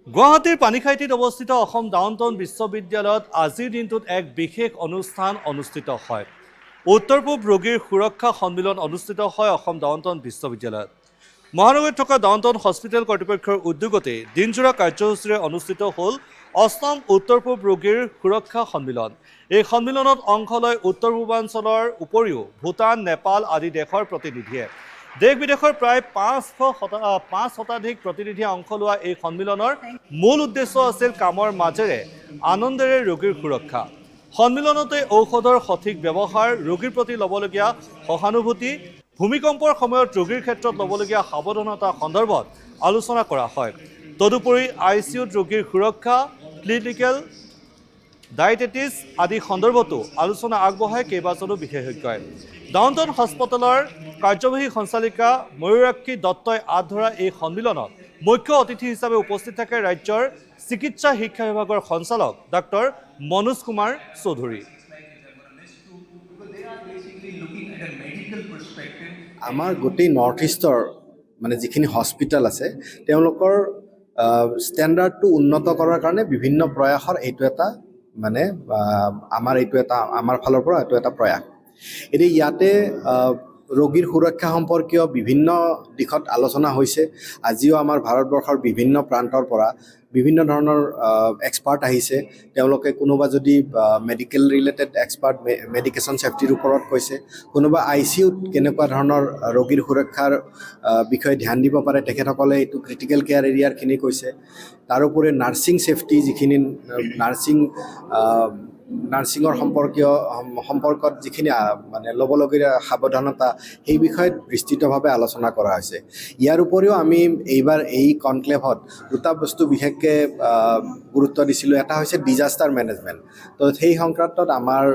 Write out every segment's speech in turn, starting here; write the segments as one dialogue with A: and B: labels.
A: গুৱাহাটীৰ পানীখাইটিত অৱস্থিত অসম ডাউনটাউন বিশ্ববিদ্যালয়ত আজিৰ দিনটোত এক বিশেষ অনুষ্ঠান অনুষ্ঠিত হয়। উত্তৰ পূব ৰোগীৰ সুৰক্ষা সন্মিলন অনুষ্ঠিত হয় অসম ডাউনটাউন বিশ্ববিদ্যালয়ত। মহানগৰীত থকা ডাউনটাউন হস্পিটেল কৰ্তৃপক্ষৰ উদ্যোগতে দিনজোৰা কাৰ্যসূচীৰে অনুষ্ঠিত হ'ল অষ্টম উত্তৰ পূব ৰোগীৰ সুৰক্ষা সন্মিলন। এই সন্মিলনত অংশ লয় উত্তৰ পূৰ্বাঞ্চলৰ উপৰিও ভূটান, নেপাল আদি দেশৰ প্ৰতিনিধিয়ে। দেশ বিদেশৰ প্ৰায় 5 শতাধিক প্ৰতিনিধিয়ে অংশ লোৱা এই সন্মিলনৰ মূল উদ্দেশ্য আছিল কামৰ মাজেৰে আনন্দেৰে ৰোগীৰ সুৰক্ষা। সন্মিলনতে ঔষধৰ সঠিক ব্যৱহাৰ, ৰোগীৰ প্ৰতি ল'বলগীয়া সহানুভূতি, ভূমিকম্পৰ সময়ত ৰোগীৰ ক্ষেত্ৰত ল'বলগীয়া সাৱধানতা সন্দৰ্ভত আলোচনা কৰা হয়। তদুপৰি ICUত ৰোগীৰ সুৰক্ষা, ক্লিনিকেল ডায়েটেটিছ আদি সন্দৰ্ভতো আলোচনা আগবঢ়ায় কেইবাজনো বিশেষজ্ঞই। ডাউনটাউন হাস্পতালৰ কাৰ্যবাহী সঞ্চালিকা ময়ূৰাক্ষী দত্তই আঁত ধৰা এই সন্মিলনত মুখ্য অতিথি হিচাপে উপস্থিত থাকে ৰাজ্যৰ চিকিৎসা শিক্ষা বিভাগৰ সঞ্চালক ডাক্তৰ মনোজ কুমাৰ চৌধুৰী।
B: আমাৰ গোটেই নৰ্থ ইষ্টৰ মানে যিখিনি হস্পিটেল আছে তেওঁলোকৰ ষ্টেণ্ডাৰ্ডটো উন্নত কৰাৰ কাৰণে বিভিন্ন প্ৰয়াসৰ এইটো এটা মানে আমাৰ ফালৰ পৰা এইটো এটা প্ৰয়াস। এতিয়া ইয়াতে ৰোগীৰ সুৰক্ষা সম্পৰ্কীয় বিভিন্ন দিশত আলোচনা হৈছে। আজিও আমাৰ ভাৰতবৰ্ষৰ বিভিন্ন প্ৰান্তৰ পৰা বিভিন্ন ধৰণৰ এক্সপাৰ্ট আহিছে। তেওঁলোকে কোনোবা যদি মেডিকেল ৰিলেটেড এক্সপাৰ্ট মেডিকেশ্যন ছেফটিৰ ওপৰত কৈছে, কোনোবা ICUত কেনেকুৱা ধৰণৰ ৰোগীৰ সুৰক্ষাৰ বিষয়ে ধ্যান দিব পাৰে তেখেতসকলে এইটো ক্ৰিটিকেল কেয়াৰ এৰিয়াৰখিনি কৈছে। তাৰোপৰি নাৰ্ছিং ছেফটি যিখিনি নাৰ্ছিঙৰ সম্পৰ্কত যিখিনি মানে ল'বলগীয়া সাৱধানতা সেই বিষয়ত বিস্তৃতভাৱে আলোচনা কৰা হৈছে। ইয়াৰ উপৰিও আমি এইবাৰ এই কনক্লেভত দুটা বস্তু বিশেষকৈ গুৰুত্ব দিছিলোঁ। এটা হৈছে ডিজাষ্টাৰ মেনেজমেণ্ট। তো সেই সংক্ৰান্তত আমাৰ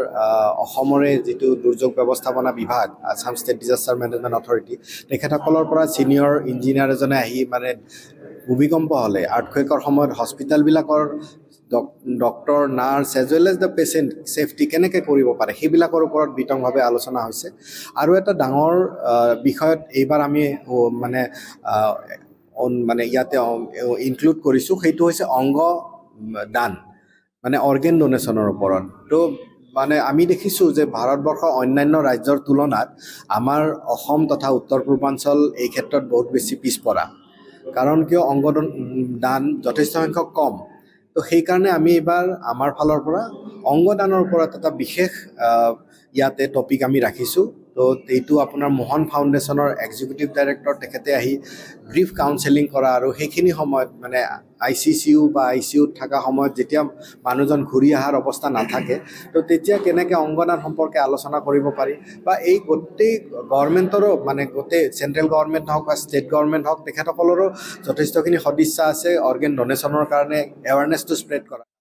B: অসমৰে যিটো দুৰ্যোগ ব্যৱস্থাপনা বিভাগ, Assam state disaster management authority, তেখেতসকলৰ পৰা ছিনিয়ৰ ইঞ্জিনিয়াৰ এজনে আহি মানে ভূমিকম্প হ'লে আৰ্থকুৱেকৰ সময়ত হস্পিটেলবিলাকৰ doctor, nurse as well as the patient safety কেনেকৈ কৰিব পাৰে সেইবিলাকৰ ওপৰত বিতংভাৱে আলোচনা হৈছে। আৰু এটা ডাঙৰ বিষয়ত এইবাৰ আমি মানে ইয়াতে ইনক্লুড কৰিছোঁ, সেইটো হৈছে অংগ দান, মানে অৰ্গেন ডনেশ্যনৰ ওপৰত। তো মানে আমি দেখিছোঁ যে ভাৰতবৰ্ষৰ অন্যান্য ৰাজ্যৰ তুলনাত আমাৰ অসম তথা উত্তৰ পূৰ্বাঞ্চল এই ক্ষেত্ৰত বহুত বেছি পিছপৰা। কাৰণ কিয় অংগ দান যথেষ্ট সংখ্যক কম। তো সেইকাৰণে আমি এইবাৰ আমাৰ ফালৰ পৰা অংগদানৰ ওপৰত এটা বিশেষ ইয়াতে টপিক আমি ৰাখিছোঁ। তো এইটো আপোনাৰ মোহন ফাউণ্ডেশ্যনৰ এক্সিকিউটিভ ডাইৰেক্টৰ তেখেতে আহি ব্ৰিফ কাউন্সেলিং কৰা, আৰু সেইখিনি সময়ত মানে ICCU বা ICUত থকা সময়ত যেতিয়া মানুহজন ঘূৰি অহাৰ অৱস্থা নাথাকে, তো তেতিয়া কেনেকৈ অংগদান সম্পৰ্কে আলোচনা কৰিব পাৰি, বা এই গোটেই গভৰ্ণমেণ্টৰো মানে গোটেই চেণ্ট্ৰেল গভৰ্ণমেণ্ট হওক বা ষ্টেট গভৰ্ণমেণ্ট হওক তেখেতসকলৰো যথেষ্টখিনি সদিচ্ছা আছে অৰ্গেন ডনেশ্যনৰ কাৰণে এৱাৰনেছটো স্প্ৰেড কৰা।